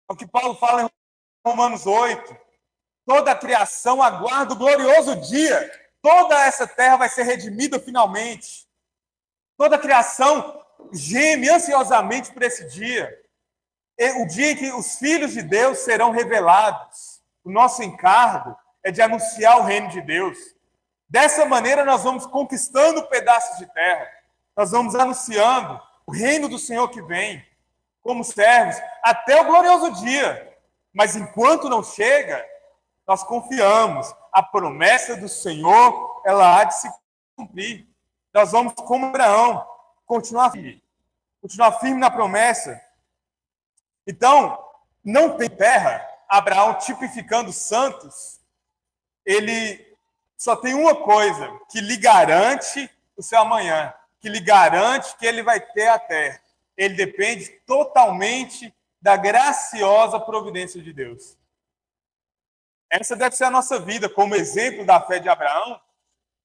É o que Paulo fala em Romanos 8. Toda a criação aguarda o glorioso dia. Toda essa terra vai ser redimida finalmente. Toda a criação geme ansiosamente por esse dia. O dia em que os filhos de Deus serão revelados. O nosso encargo é de anunciar o reino de Deus. Dessa maneira, nós vamos conquistando pedaços de terra. Nós vamos anunciando o reino do Senhor que vem, como servos, até o glorioso dia. Mas enquanto não chega, nós confiamos. A promessa do Senhor, ela há de se cumprir. Nós vamos, como Abraão, continuar firme na promessa. Então, não tem terra. Abraão, tipificando santos, ele só tem uma coisa que lhe garante o seu amanhã, que lhe garante que ele vai ter a terra. Ele depende totalmente da graciosa providência de Deus. Essa deve ser a nossa vida, como exemplo da fé de Abraão,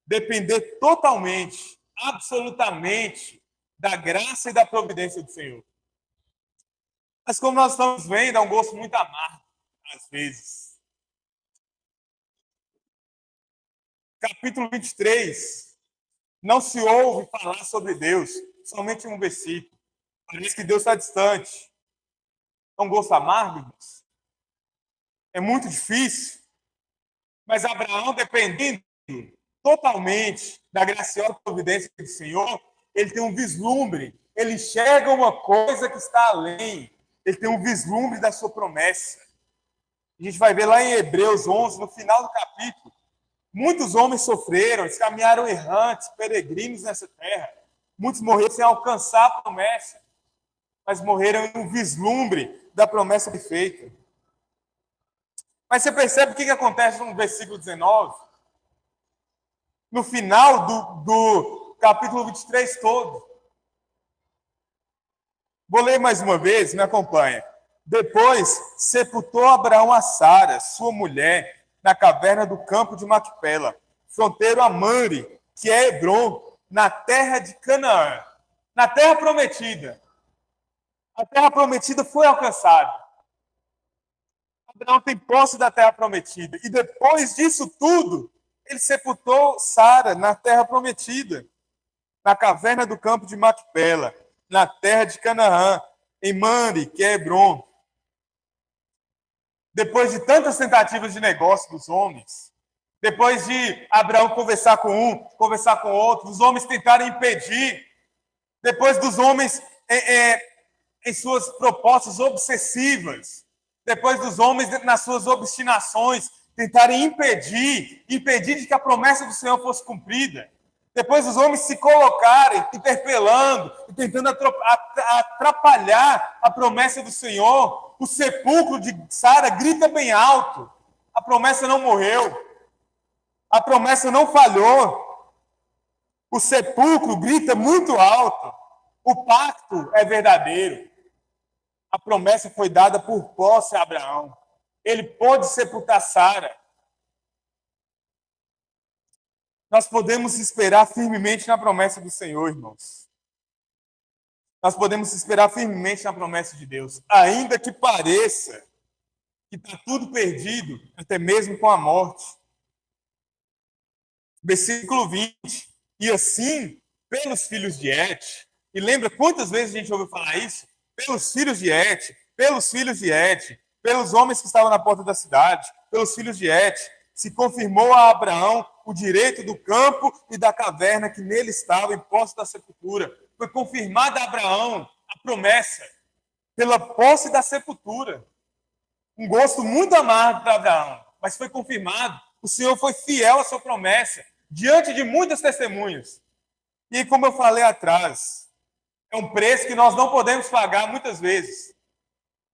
depender totalmente, absolutamente, da graça e da providência do Senhor. Mas como nós estamos vendo, é um gosto muito amargo, às vezes. Capítulo 23, não se ouve falar sobre Deus, somente um versículo. Parece que Deus está distante. É um gosto amargo, irmãos. É muito difícil. Mas Abraão, dependendo totalmente da graciosa providência do Senhor, ele tem um vislumbre, ele enxerga uma coisa que está além, ele tem um vislumbre da sua promessa. A gente vai ver lá em Hebreus 11, no final do capítulo, muitos homens sofreram, eles caminharam errantes, peregrinos nessa terra. Muitos morreram sem alcançar a promessa, mas morreram em um vislumbre da promessa perfeita. Mas você percebe o que acontece no versículo 19? No final do capítulo 23 todo. Vou ler mais uma vez, me acompanha. Depois sepultou Abraão a Sara, sua mulher, na caverna do campo de Macpela, fronteiro a Mamre, que é Hebrom, na terra de Canaã, na terra prometida. A terra prometida foi alcançada. Abraão tem posse da terra prometida. E depois disso tudo, ele sepultou Sara na terra prometida, na caverna do campo de Macpela, na terra de Canaã, em Mamre, que é Hebrom. Depois de tantas tentativas de negócio dos homens, depois de Abraão conversar com um, conversar com outro, os homens tentarem impedir, depois dos homens em suas propostas obsessivas, depois dos homens nas suas obstinações tentarem impedir de que a promessa do Senhor fosse cumprida, depois dos homens se colocarem interpelando e tentando atrapalhar a promessa do Senhor, o sepulcro de Sara grita bem alto. A promessa não morreu. A promessa não falhou. O sepulcro grita muito alto. O pacto é verdadeiro. A promessa foi dada por posse a Abraão. Ele pôde sepultar Sara. Nós podemos esperar firmemente na promessa do Senhor, irmãos. Nós podemos esperar firmemente na promessa de Deus. Ainda que pareça que está tudo perdido, até mesmo com a morte. Versículo 20. E assim, pelos filhos de Et, e lembra quantas vezes a gente ouviu falar isso? Pelos filhos de Et, pelos filhos de Et, pelos homens que estavam na porta da cidade, pelos filhos de Et, se confirmou a Abraão o direito do campo e da caverna que nele estava em posse da sepultura. Foi confirmada a Abraão a promessa pela posse da sepultura. Um gosto muito amargo para Abraão, mas foi confirmado. O Senhor foi fiel à sua promessa, diante de muitas testemunhas. E como eu falei atrás, é um preço que nós não podemos pagar muitas vezes.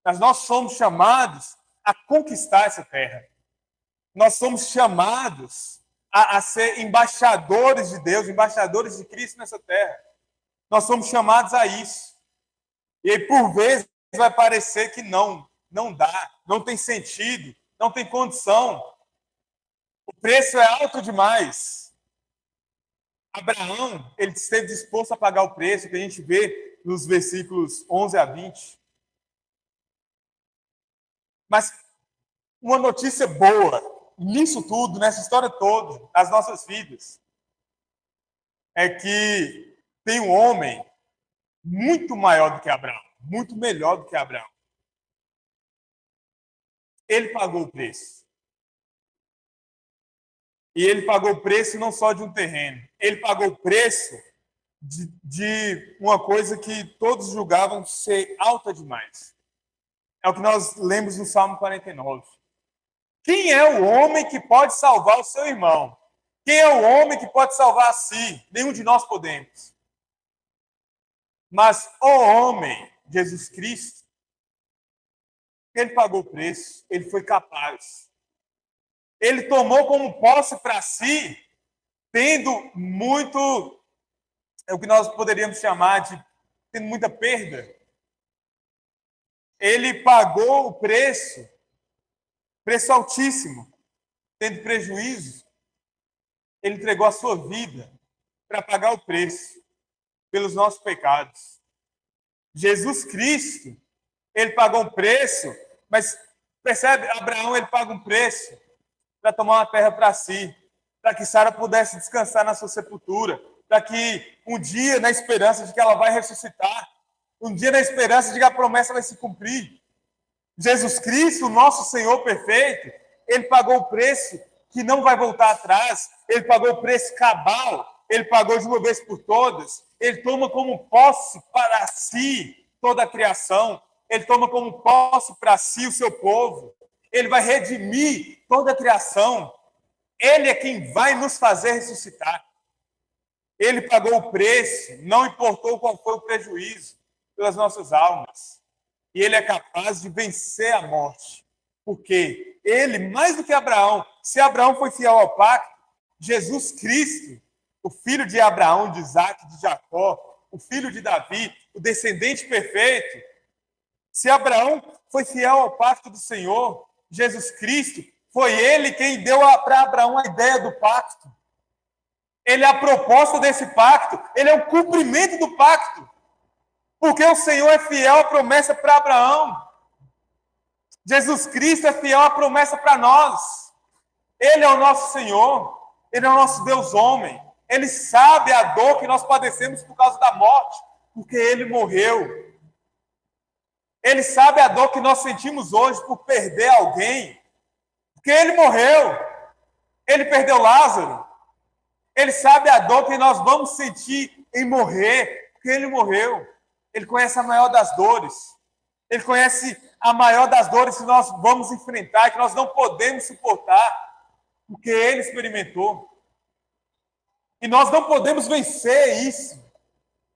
Mas nós somos chamados a conquistar essa terra. Nós somos chamados a ser embaixadores de Deus, embaixadores de Cristo nessa terra. Nós somos chamados a isso. E aí, por vezes, vai parecer que não dá, não tem sentido, não tem condição. O preço é alto demais. Abraão, ele esteve disposto a pagar o preço, que a gente vê nos versículos 11 a 20. Mas uma notícia boa nisso tudo, nessa história toda, das nossas vidas, é que tem um homem muito maior do que Abraão, muito melhor do que Abraão. Ele pagou o preço. E ele pagou o preço não só de um terreno, ele pagou o preço de uma coisa que todos julgavam ser alta demais. É o que nós lemos no Salmo 49. Quem é o homem que pode salvar o seu irmão? Quem é o homem que pode salvar a si? Nenhum de nós podemos. Mas o homem, Jesus Cristo, ele pagou o preço, ele foi capaz. Ele tomou como posse para si, tendo muito, é o que nós poderíamos chamar de tendo muita perda. Ele pagou o preço altíssimo, tendo prejuízo. Ele entregou a sua vida para pagar o preço pelos nossos pecados. Jesus Cristo, ele pagou um preço, mas percebe, Abraão, ele paga um preço para tomar uma terra para si, para que Sara pudesse descansar na sua sepultura, para que um dia, na esperança de que ela vai ressuscitar, um dia na esperança de que a promessa vai se cumprir, Jesus Cristo, o nosso Senhor perfeito, ele pagou o preço que não vai voltar atrás, ele pagou o preço cabal, ele pagou de uma vez por todas, ele toma como posse para si toda a criação, ele toma como posse para si o seu povo, ele vai redimir toda a criação, ele é quem vai nos fazer ressuscitar. Ele pagou o preço, não importou qual foi o prejuízo pelas nossas almas. E ele é capaz de vencer a morte. Porque ele, mais do que Abraão, se Abraão foi fiel ao pacto, Jesus Cristo, o filho de Abraão, de Isaac, de Jacó, o filho de Davi, o descendente perfeito, se Abraão foi fiel ao pacto do Senhor, Jesus Cristo, foi ele quem deu para Abraão a ideia do pacto. Ele é a proposta desse pacto, ele é o cumprimento do pacto. Porque o Senhor é fiel à promessa para Abraão. Jesus Cristo é fiel à promessa para nós. Ele é o nosso Senhor, ele é o nosso Deus homem. Ele sabe a dor que nós padecemos por causa da morte, porque ele morreu. Ele sabe a dor que nós sentimos hoje por perder alguém, porque ele morreu. Ele perdeu Lázaro. Ele sabe a dor que nós vamos sentir em morrer, porque ele morreu. Ele conhece a maior das dores. Ele conhece a maior das dores que nós vamos enfrentar, que nós não podemos suportar, porque ele experimentou. E nós não podemos vencer isso.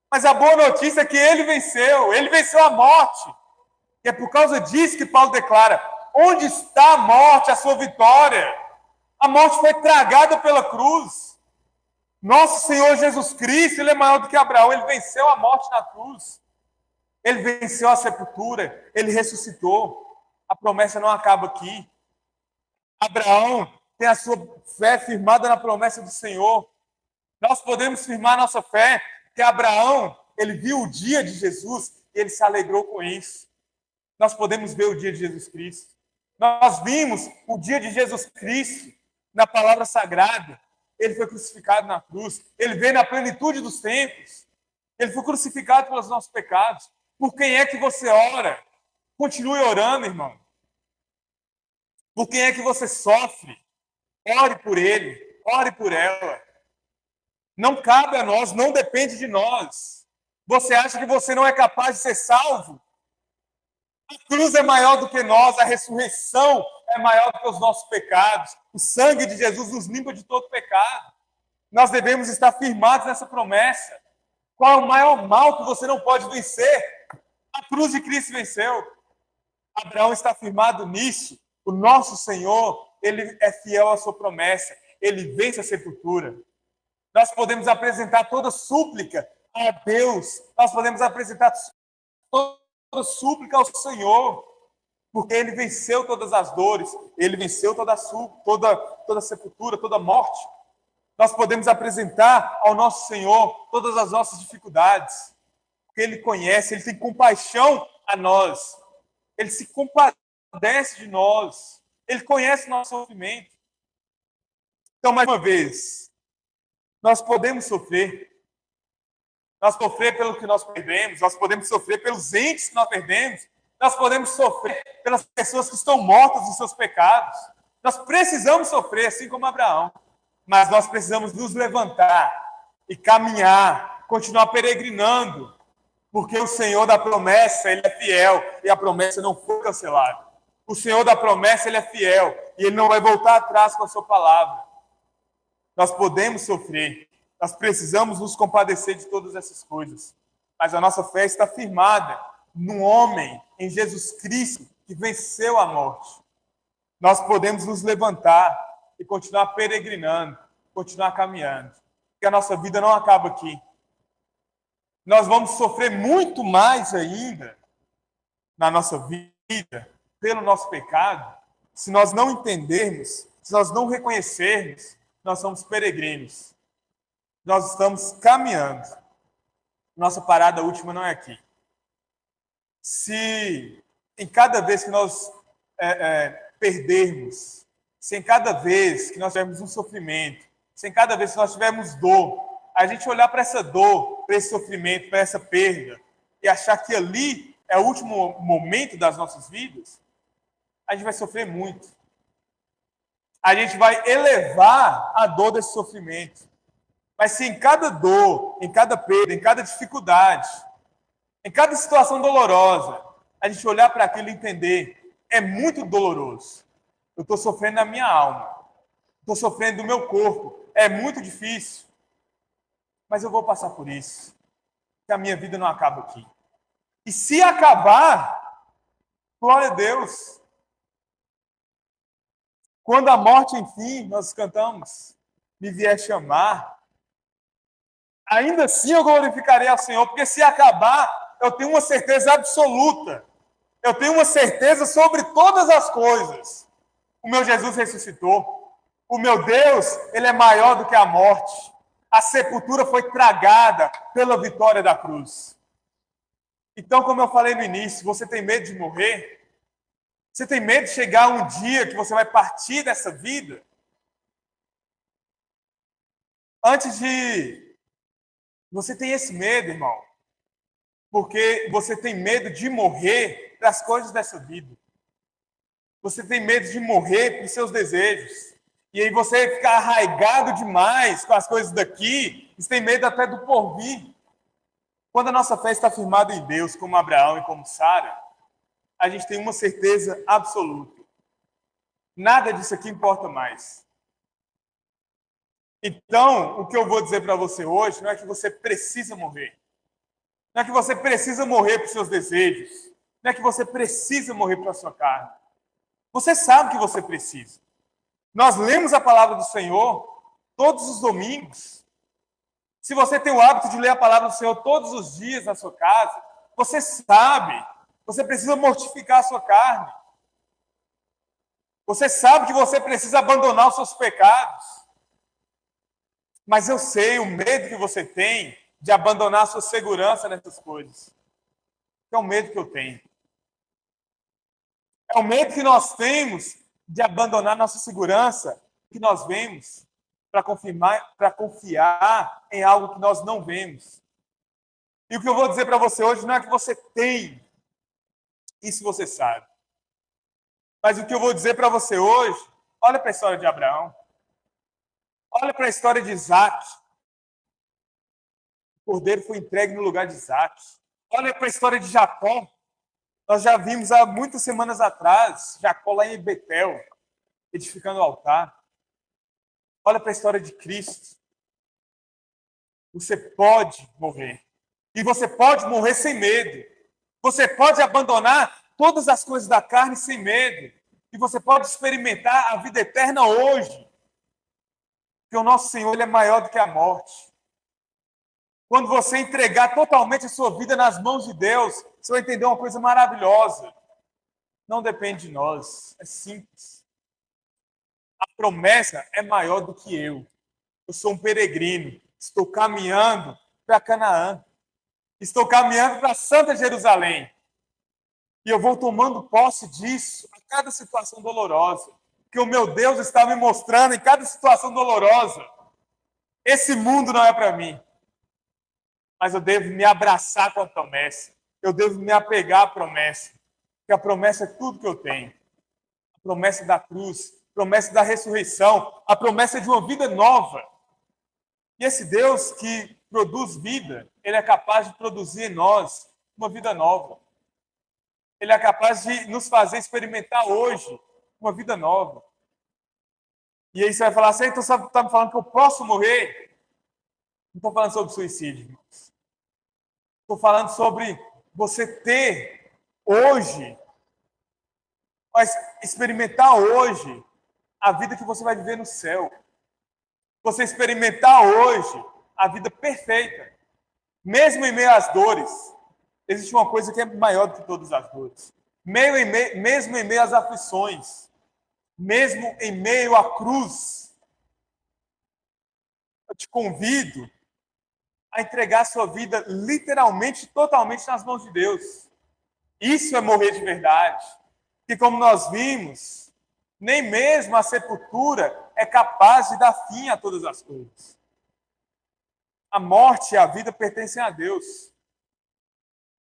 Mas a boa notícia é que ele venceu a morte. E é por causa disso que Paulo declara: onde está a morte, a sua vitória? A morte foi tragada pela cruz. Nosso Senhor Jesus Cristo, ele é maior do que Abraão, ele venceu a morte na cruz. Ele venceu a sepultura, ele ressuscitou. A promessa não acaba aqui. Abraão tem a sua fé firmada na promessa do Senhor. Nós podemos firmar nossa fé, que Abraão, ele viu o dia de Jesus e ele se alegrou com isso. Nós podemos ver o dia de Jesus Cristo. Nós vimos o dia de Jesus Cristo na palavra sagrada. Ele foi crucificado na cruz. Ele veio na plenitude dos tempos. Ele foi crucificado pelos nossos pecados. Por quem é que você ora? Continue orando, irmão. Por quem é que você sofre? Ore por ele. Ore por ela. Não cabe a nós, não depende de nós. Você acha que você não é capaz de ser salvo? A cruz é maior do que nós, a ressurreição é maior do que os nossos pecados. O sangue de Jesus nos limpa de todo pecado. Nós devemos estar firmados nessa promessa. Qual é o maior mal que você não pode vencer? A cruz de Cristo venceu. Abraão está firmado nisso. O nosso Senhor, ele é fiel à sua promessa. Ele vence a sepultura. Nós podemos apresentar toda súplica a Deus. Nós podemos apresentar toda súplica ao Senhor, porque Ele venceu todas as dores, Ele venceu toda sepultura, toda morte. Nós podemos apresentar ao nosso Senhor todas as nossas dificuldades, porque Ele conhece, Ele tem compaixão a nós, Ele se compadece de nós, Ele conhece nosso sofrimento. Então, mais uma vez, nós podemos sofrer. Nós sofrer pelo que nós perdemos, nós podemos sofrer pelos entes que nós perdemos, nós podemos sofrer pelas pessoas que estão mortas nos seus pecados. Nós precisamos sofrer, assim como Abraão, mas nós precisamos nos levantar e caminhar, continuar peregrinando, porque o Senhor da promessa, Ele é fiel e a promessa não foi cancelada. O Senhor da promessa, Ele é fiel e Ele não vai voltar atrás com a sua palavra. Nós podemos sofrer. Nós precisamos nos compadecer de todas essas coisas. Mas a nossa fé está firmada no homem, em Jesus Cristo, que venceu a morte. Nós podemos nos levantar e continuar peregrinando, continuar caminhando. Porque a nossa vida não acaba aqui. Nós vamos sofrer muito mais ainda na nossa vida, pelo nosso pecado, se nós não entendermos, se nós não reconhecermos, nós somos peregrinos. Nós estamos caminhando. Nossa parada última não é aqui. Se em cada vez que nós perdermos, se em cada vez que nós tivermos um sofrimento, se em cada vez que nós tivermos dor, a gente olhar para essa dor, para esse sofrimento, para essa perda, e achar que ali é o último momento das nossas vidas, a gente vai sofrer muito. A gente vai elevar a dor desse sofrimento. Mas se em cada dor, em cada perda, em cada dificuldade, em cada situação dolorosa, a gente olhar para aquilo e entender, é muito doloroso. Eu estou sofrendo na minha alma. Estou sofrendo no meu corpo. É muito difícil. Mas eu vou passar por isso. Que a minha vida não acaba aqui. E se acabar, glória a Deus. Quando a morte, enfim, nós cantamos, me vier chamar, ainda assim eu glorificarei ao Senhor, porque se acabar, eu tenho uma certeza absoluta. Eu tenho uma certeza sobre todas as coisas. O meu Jesus ressuscitou. O meu Deus, Ele é maior do que a morte. A sepultura foi tragada pela vitória da cruz. Então, como eu falei no início, você tem medo de morrer? Você tem medo de chegar um dia que você vai partir dessa vida? Antes de... Você tem esse medo, irmão, porque você tem medo de morrer para as coisas dessa vida. Você tem medo de morrer para os seus desejos. E aí você fica arraigado demais com as coisas daqui. Você tem medo até do porvir. Quando a nossa fé está firmada em Deus, como Abraão e como Sara, a gente tem uma certeza absoluta. Nada disso aqui importa mais. Então, o que eu vou dizer para você hoje não é que você precisa morrer. Não é que você precisa morrer para os seus desejos. Não é que você precisa morrer para a sua carne. Você sabe que você precisa. Nós lemos a palavra do Senhor todos os domingos. Se você tem o hábito de ler a palavra do Senhor todos os dias na sua casa, você sabe, você precisa mortificar a sua carne. Você sabe que você precisa abandonar os seus pecados. Mas eu sei o medo que você tem de abandonar a sua segurança nessas coisas. É o medo que eu tenho. É o medo que nós temos de abandonar nossa segurança, que nós vemos, para confiar em algo que nós não vemos. E o que eu vou dizer para você hoje não é que você tem, isso você sabe. Mas o que eu vou dizer para você hoje, olha para a história de Abraão, olha para a história de Isaac. O cordeiro foi entregue no lugar de Isaac. Olha para a história de Jacó. Nós já vimos há muitas semanas atrás, Jacó lá em Betel, edificando o altar. Olha para a história de Cristo. Você pode morrer. E você pode morrer sem medo. Você pode abandonar todas as coisas da carne sem medo. E você pode experimentar a vida eterna hoje. Porque o nosso Senhor ele é maior do que a morte. Quando você entregar totalmente a sua vida nas mãos de Deus, você vai entender uma coisa maravilhosa. Não depende de nós. É simples. A promessa é maior do que eu. Eu sou um peregrino. Estou caminhando para Canaã. Estou caminhando para Santa Jerusalém. E eu vou tomando posse disso a cada situação dolorosa. Que o meu Deus está me mostrando em cada situação dolorosa. Esse mundo não é para mim. Mas eu devo me abraçar com a promessa. Eu devo me apegar à promessa. Porque a promessa é tudo que eu tenho. A promessa da cruz, a promessa da ressurreição, a promessa de uma vida nova. E esse Deus que produz vida, ele é capaz de produzir em nós uma vida nova. Ele é capaz de nos fazer experimentar hoje uma vida nova. E aí você vai falar assim, então você está me falando que eu posso morrer? Não estou falando sobre suicídio, irmãos. Estou falando sobre você ter hoje, mas experimentar hoje a vida que você vai viver no céu. Você experimentar hoje a vida perfeita. Mesmo em meio às dores, existe uma coisa que é maior do que todas as dores. Mesmo em meio às aflições, mesmo em meio à cruz, eu te convido a entregar a sua vida literalmente, totalmente nas mãos de Deus. Isso é morrer de verdade. E como nós vimos, nem mesmo a sepultura é capaz de dar fim a todas as coisas. A morte e a vida pertencem a Deus.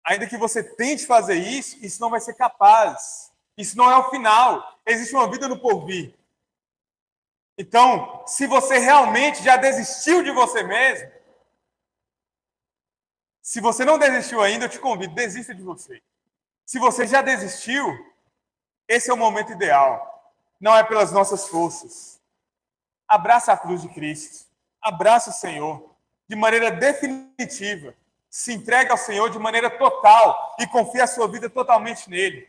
Ainda que você tente fazer isso, isso não vai ser capaz. Isso não é o final. Existe uma vida no porvir. Então, se você realmente já desistiu de você mesmo, se você não desistiu ainda, eu te convido, desista de você. Se você já desistiu, esse é o momento ideal. Não é pelas nossas forças. Abraça a cruz de Cristo. Abraça o Senhor de maneira definitiva. Se entrega ao Senhor de maneira total e confia a sua vida totalmente nele.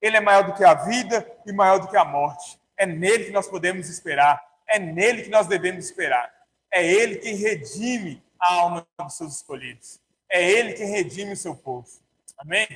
Ele é maior do que a vida e maior do que a morte. É nele que nós podemos esperar. É nele que nós devemos esperar. É ele quem redime a alma dos seus escolhidos. É ele quem redime o seu povo. Amém?